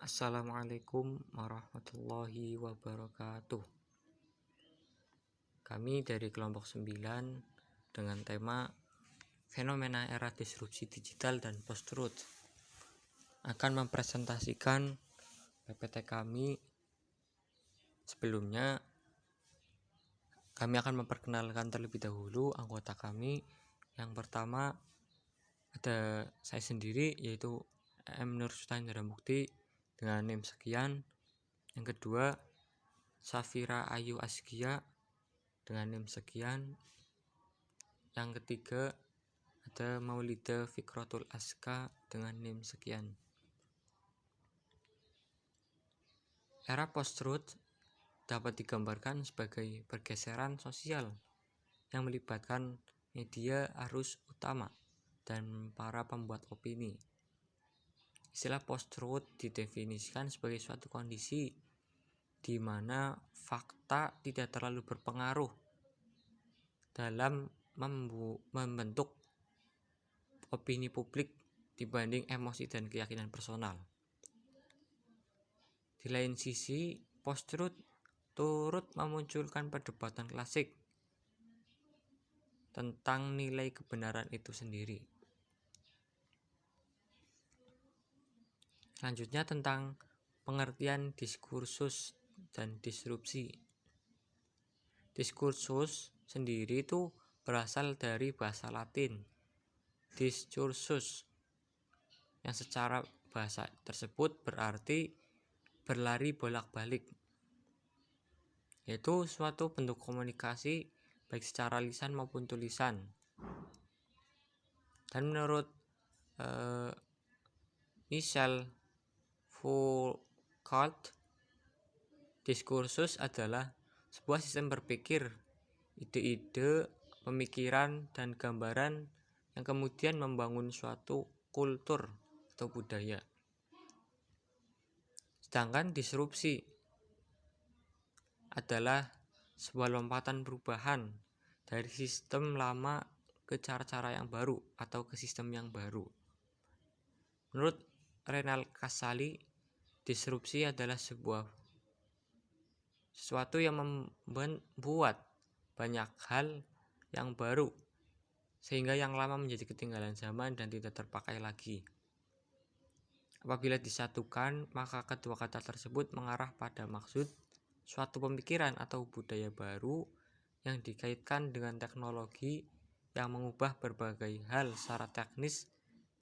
Assalamualaikum warahmatullahi wabarakatuh. Kami dari kelompok 9 dengan tema Fenomena Era Disrupsi Digital dan Post-Truth akan mempresentasikan PPT kami. Sebelumnya, kami akan memperkenalkan terlebih dahulu anggota kami. Yang pertama ada saya sendiri, yaitu M. Nur Sultan Mukti dengan NIM sekian. Yang kedua, Safira Ayu Askia dengan NIM sekian. Yang ketiga, ada Maulida Fikratul Aska dengan NIM sekian. Era post-truth dapat digambarkan sebagai pergeseran sosial yang melibatkan media arus utama dan para pembuat opini. Istilah post-truth didefinisikan sebagai suatu kondisi di mana fakta tidak terlalu berpengaruh dalam membentuk opini publik dibanding emosi dan keyakinan personal. Di lain sisi, post-truth turut memunculkan perdebatan klasik tentang nilai kebenaran itu sendiri. Selanjutnya tentang pengertian diskursus dan disrupsi. Diskursus sendiri itu berasal dari bahasa Latin discursus, yang secara bahasa tersebut berarti berlari bolak-balik, yaitu suatu bentuk komunikasi baik secara lisan maupun tulisan. Dan menurut Michel Foucault, diskursus adalah sebuah sistem berpikir, ide-ide, pemikiran, dan gambaran yang kemudian membangun suatu kultur atau budaya. Sedangkan disrupsi adalah sebuah lompatan perubahan dari sistem lama ke cara-cara yang baru atau ke sistem yang baru. Menurut Renal Kasali, disrupsi adalah sesuatu yang membuat banyak hal yang baru sehingga yang lama menjadi ketinggalan zaman dan tidak terpakai lagi. Apabila disatukan, maka kedua kata tersebut mengarah pada maksud suatu pemikiran atau budaya baru yang dikaitkan dengan teknologi yang mengubah berbagai hal secara teknis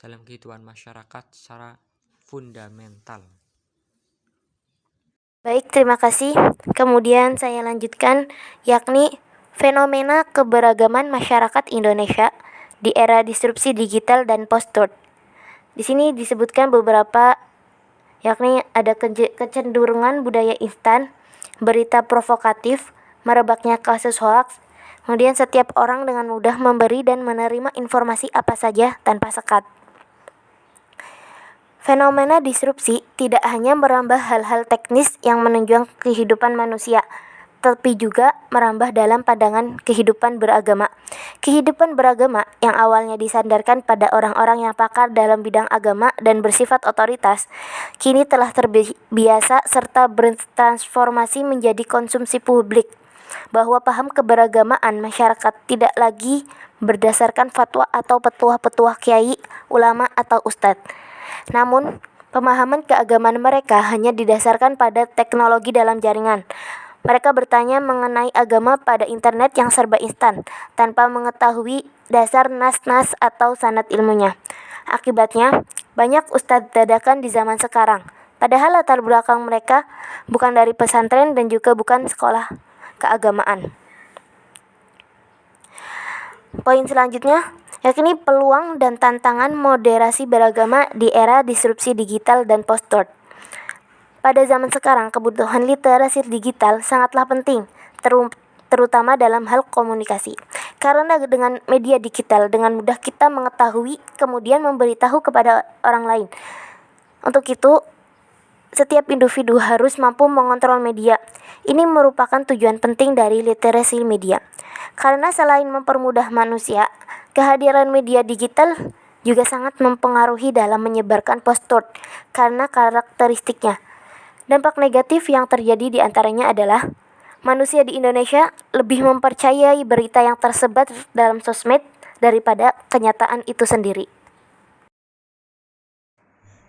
dalam kehidupan masyarakat secara fundamental. Baik, terima kasih. Kemudian saya lanjutkan, yakni fenomena keberagaman masyarakat Indonesia di era disrupsi digital dan post-truth. Di sini disebutkan beberapa, yakni ada kecenderungan budaya instan, berita provokatif, merebaknya kasus hoaks, kemudian setiap orang dengan mudah memberi dan menerima informasi apa saja tanpa sekat. Fenomena disrupsi tidak hanya merambah hal-hal teknis yang menunjang kehidupan manusia, tapi juga merambah dalam pandangan kehidupan beragama. Kehidupan beragama yang awalnya disandarkan pada orang-orang yang pakar dalam bidang agama dan bersifat otoritas, kini telah terbiasa serta bertransformasi menjadi konsumsi publik, bahwa paham keberagamaan masyarakat tidak lagi berdasarkan fatwa atau petuah-petuah kiai, ulama, atau ustadz. Namun, pemahaman keagamaan mereka hanya didasarkan pada teknologi dalam jaringan. Mereka bertanya mengenai agama pada internet yang serba instan, tanpa mengetahui dasar nas-nas atau sanad ilmunya. Akibatnya, banyak ustadz dadakan di zaman sekarang, padahal latar belakang mereka bukan dari pesantren dan juga bukan sekolah keagamaan. Poin selanjutnya, yakni peluang dan tantangan moderasi beragama di era disrupsi digital dan post-truth. Pada zaman sekarang, kebutuhan literasi digital sangatlah penting, terutama dalam hal komunikasi. Karena dengan media digital, dengan mudah kita mengetahui, kemudian memberitahu kepada orang lain. Untuk itu, setiap individu harus mampu mengontrol media. Ini merupakan tujuan penting dari literasi media. Karena selain mempermudah manusia, kehadiran media digital juga sangat mempengaruhi dalam menyebarkan post-truth karena karakteristiknya. Dampak negatif yang terjadi di antaranya adalah manusia di Indonesia lebih mempercayai berita yang tersebar dalam sosmed daripada kenyataan itu sendiri.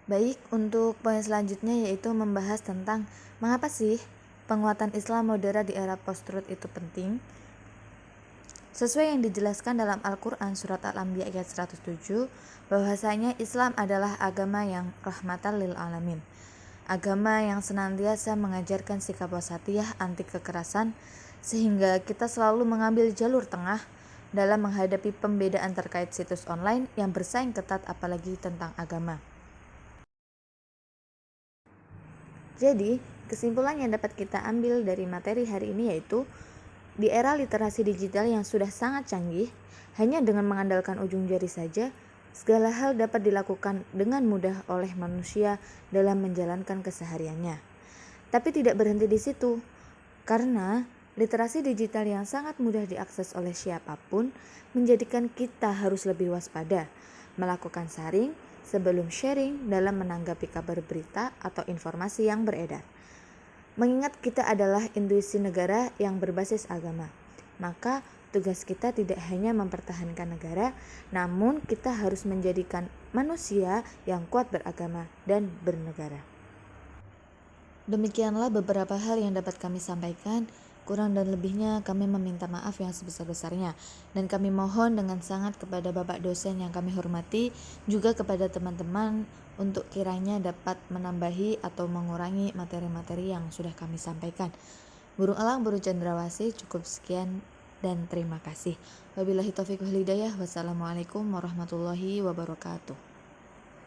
Baik, untuk poin selanjutnya yaitu membahas tentang mengapa sih penguatan Islam modern di era post-truth itu penting. Sesuai yang dijelaskan dalam Al-Quran surat Al-Anbiya ayat 107, bahwasanya Islam adalah agama yang rahmatan lil alamin. Agama yang senantiasa mengajarkan sikap wasatiyah anti kekerasan, sehingga kita selalu mengambil jalur tengah dalam menghadapi pembedaan terkait situs online yang bersaing ketat apalagi tentang agama. Jadi, kesimpulan yang dapat kita ambil dari materi hari ini yaitu di era literasi digital yang sudah sangat canggih, hanya dengan mengandalkan ujung jari saja, segala hal dapat dilakukan dengan mudah oleh manusia dalam menjalankan kesehariannya. Tapi tidak berhenti di situ, karena literasi digital yang sangat mudah diakses oleh siapapun menjadikan kita harus lebih waspada, melakukan saring sebelum sharing dalam menanggapi kabar berita atau informasi yang beredar. Mengingat kita adalah institusi negara yang berbasis agama, maka tugas kita tidak hanya mempertahankan negara, namun kita harus menjadikan manusia yang kuat beragama dan bernegara. Demikianlah beberapa hal yang dapat kami sampaikan. Kurang dan lebihnya kami meminta maaf yang sebesar-besarnya, dan kami mohon dengan sangat kepada Bapak dosen yang kami hormati, juga kepada teman-teman untuk kiranya dapat menambahi atau mengurangi materi-materi yang sudah kami sampaikan. Burung elang, burung cendrawasih, cukup sekian dan terima kasih. Wabillahi taufiq wal hidayah. Wassalamualaikum warahmatullahi wabarakatuh.